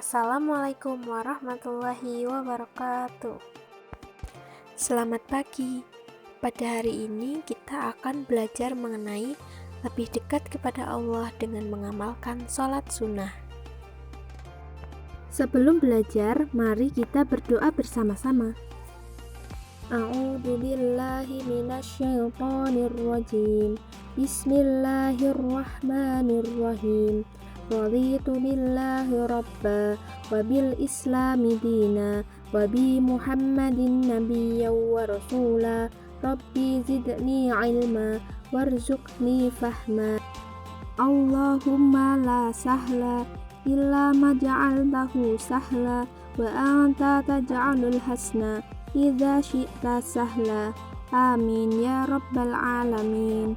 Assalamualaikum warahmatullahi wabarakatuh. Selamat pagi. Pada hari ini kita akan belajar mengenai lebih dekat kepada Allah dengan mengamalkan sholat sunnah. Sebelum belajar, mari kita berdoa bersama-sama. A'udzubillahi minasyaitonirrajim. Bismillahirrahmanirrahim. Raditu billahi rabba wa bil islami dina wa bi muhammadin nabiyya wa rasula. Rabbi zidni ilma warzuqni fahma. Allahumma la sahla illa ma ja'altahu sahla wa anta taj'alul hasna idza syi'ta sahla. Amin ya rabbal alamin.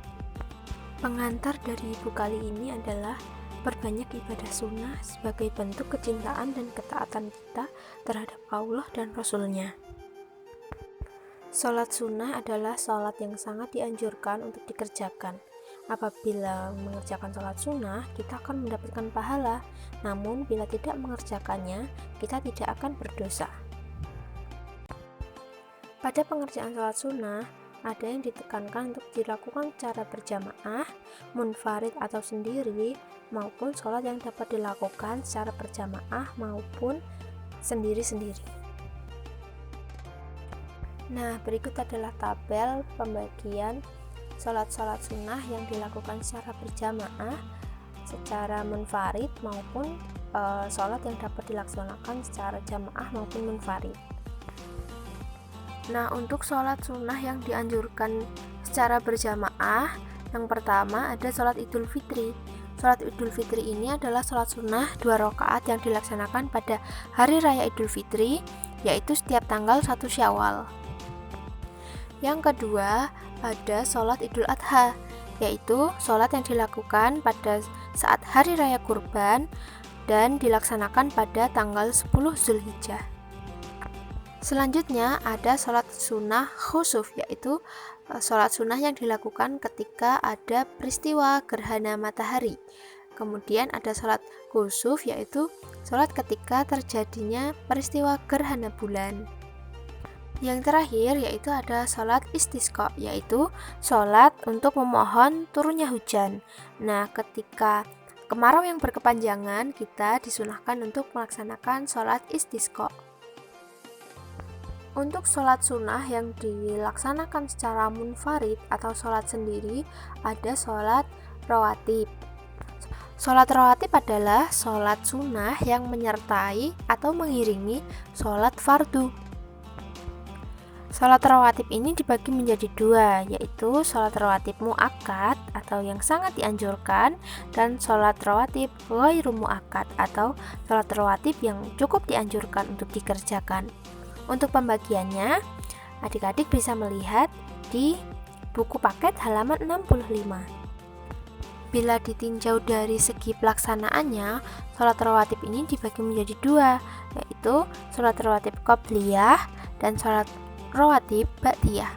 Pengantar dari ibu kali ini adalah perbanyak ibadah sunnah sebagai bentuk kecintaan dan ketaatan kita terhadap Allah dan Rasul-Nya. Sholat sunnah adalah sholat yang sangat dianjurkan untuk dikerjakan. Apabila mengerjakan sholat sunnah, kita akan mendapatkan pahala. Namun, bila tidak mengerjakannya, kita tidak akan berdosa. Pada pengerjaan sholat sunnah, ada yang ditekankan untuk dilakukan secara berjamaah, munfarid atau sendiri, maupun sholat yang dapat dilakukan secara berjamaah maupun sendiri-sendiri. Nah, berikut adalah tabel pembagian sholat-sholat sunnah yang dilakukan secara berjamaah, secara munfarid maupun sholat yang dapat dilaksanakan secara jamaah maupun munfarid. Nah, untuk sholat sunnah yang dianjurkan secara berjamaah, yang pertama ada sholat Idul Fitri. Sholat Idul Fitri ini adalah sholat sunnah 2 rakaat yang dilaksanakan pada Hari Raya Idul Fitri, yaitu setiap tanggal 1 Syawal. Yang kedua ada sholat Idul Adha, yaitu sholat yang dilakukan pada saat Hari Raya Kurban dan dilaksanakan pada tanggal 10 Zulhijjah. Selanjutnya ada sholat sunnah khusuf, yaitu sholat sunnah yang dilakukan ketika ada peristiwa gerhana matahari. Kemudian ada sholat kusuf, yaitu sholat ketika terjadinya peristiwa gerhana bulan. Yang terakhir yaitu ada sholat istisqa, yaitu sholat untuk memohon turunnya hujan. Nah, ketika kemarau yang berkepanjangan, kita disunahkan untuk melaksanakan sholat istisqa. Untuk sholat sunnah yang dilaksanakan secara munfarid atau sholat sendiri, ada sholat rawatib. Sholat rawatib adalah sholat sunnah yang menyertai atau mengiringi sholat fardu. Sholat rawatib ini dibagi menjadi 2, yaitu sholat rawatib muakkad atau yang sangat dianjurkan, dan sholat rawatib ghairu muakkad atau sholat rawatib yang cukup dianjurkan untuk dikerjakan. Untuk pembagiannya, adik-adik bisa melihat di buku paket halaman 65. Bila ditinjau dari segi pelaksanaannya, sholat rawatib ini dibagi menjadi 2, yaitu sholat rawatib qobliyah dan sholat rawatib ba'diyah.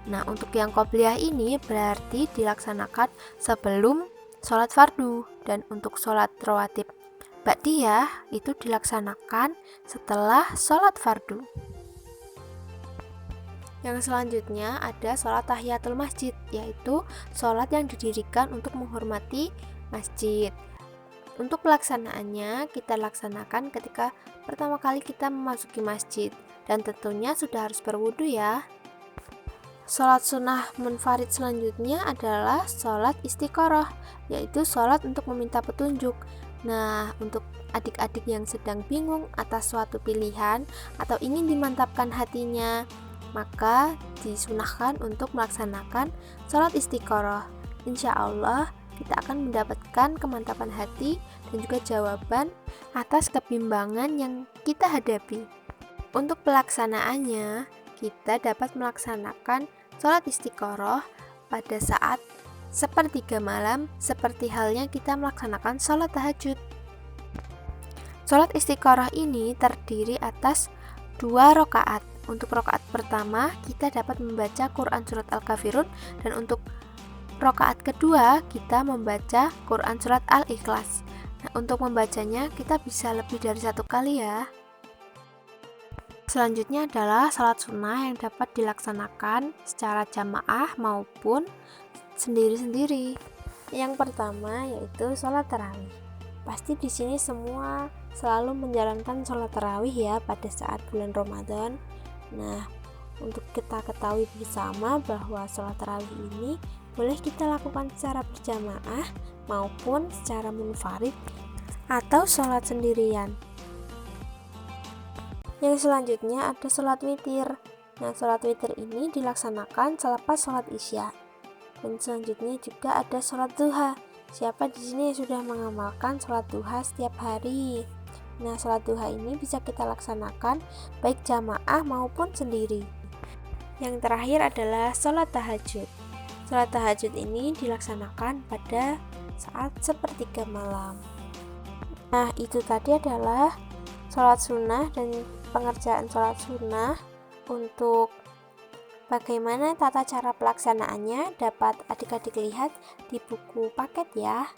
Nah, untuk yang qobliyah ini berarti dilaksanakan sebelum sholat fardu, dan untuk sholat rawatib ba'diyah itu dilaksanakan setelah sholat fardu. Yang selanjutnya ada sholat tahiyatul masjid, yaitu sholat yang didirikan untuk menghormati masjid. Untuk pelaksanaannya kita laksanakan ketika pertama kali kita memasuki masjid, dan tentunya sudah harus berwudu ya. Sholat sunnah munfarid selanjutnya adalah sholat istiqoroh, yaitu sholat untuk meminta petunjuk. Nah, untuk adik-adik yang sedang bingung atas suatu pilihan atau ingin dimantapkan hatinya, maka disunahkan untuk melaksanakan sholat istiqoroh. Insya Allah kita akan mendapatkan kemantapan hati dan juga jawaban atas kebimbangan yang kita hadapi. Untuk pelaksanaannya, kita dapat melaksanakan sholat istiqoroh pada saat sepertiga malam, seperti halnya kita melaksanakan sholat tahajud. Sholat istiqoroh ini terdiri atas 2 rakaat. Untuk rakaat pertama, kita dapat membaca Quran surat Al-Kafirun, dan untuk rakaat kedua, kita membaca Quran surat Al-Ikhlas. Nah, Untuk membacanya kita bisa lebih dari satu kali ya. Selanjutnya adalah sholat sunnah yang dapat dilaksanakan secara jamaah maupun sendiri-sendiri. Yang pertama yaitu sholat tarawih. Pasti di sini semua selalu menjalankan sholat tarawih ya pada saat bulan Ramadan. Nah, untuk kita ketahui bersama bahwa sholat tarawih ini boleh kita lakukan secara berjamaah maupun secara munfarid atau sholat sendirian. Yang selanjutnya ada sholat witir. Nah, sholat witir ini dilaksanakan selepas sholat isya. Dan selanjutnya juga ada sholat duha. Siapa di sini yang sudah mengamalkan sholat duha setiap hari? Nah, sholat duha ini bisa kita laksanakan baik jamaah maupun sendiri. Yang terakhir adalah sholat tahajud. Sholat tahajud ini dilaksanakan pada saat sepertiga malam. Nah, itu tadi adalah sholat sunnah dan pengerjaan sholat sunnah. Untuk bagaimana tata cara pelaksanaannya dapat adik-adik lihat di buku paket ya.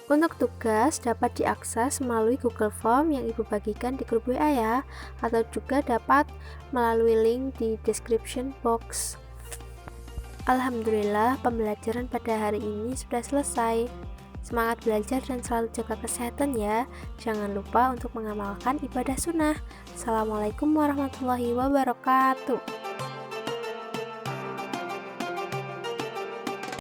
Untuk tugas dapat diakses melalui Google Form yang Ibu bagikan di grup WA ya, atau juga dapat melalui link di description box. Alhamdulillah pembelajaran pada hari ini sudah selesai. Semangat belajar dan selalu jaga kesehatan ya. Jangan lupa untuk mengamalkan ibadah sunnah. Assalamualaikum warahmatullahi wabarakatuh.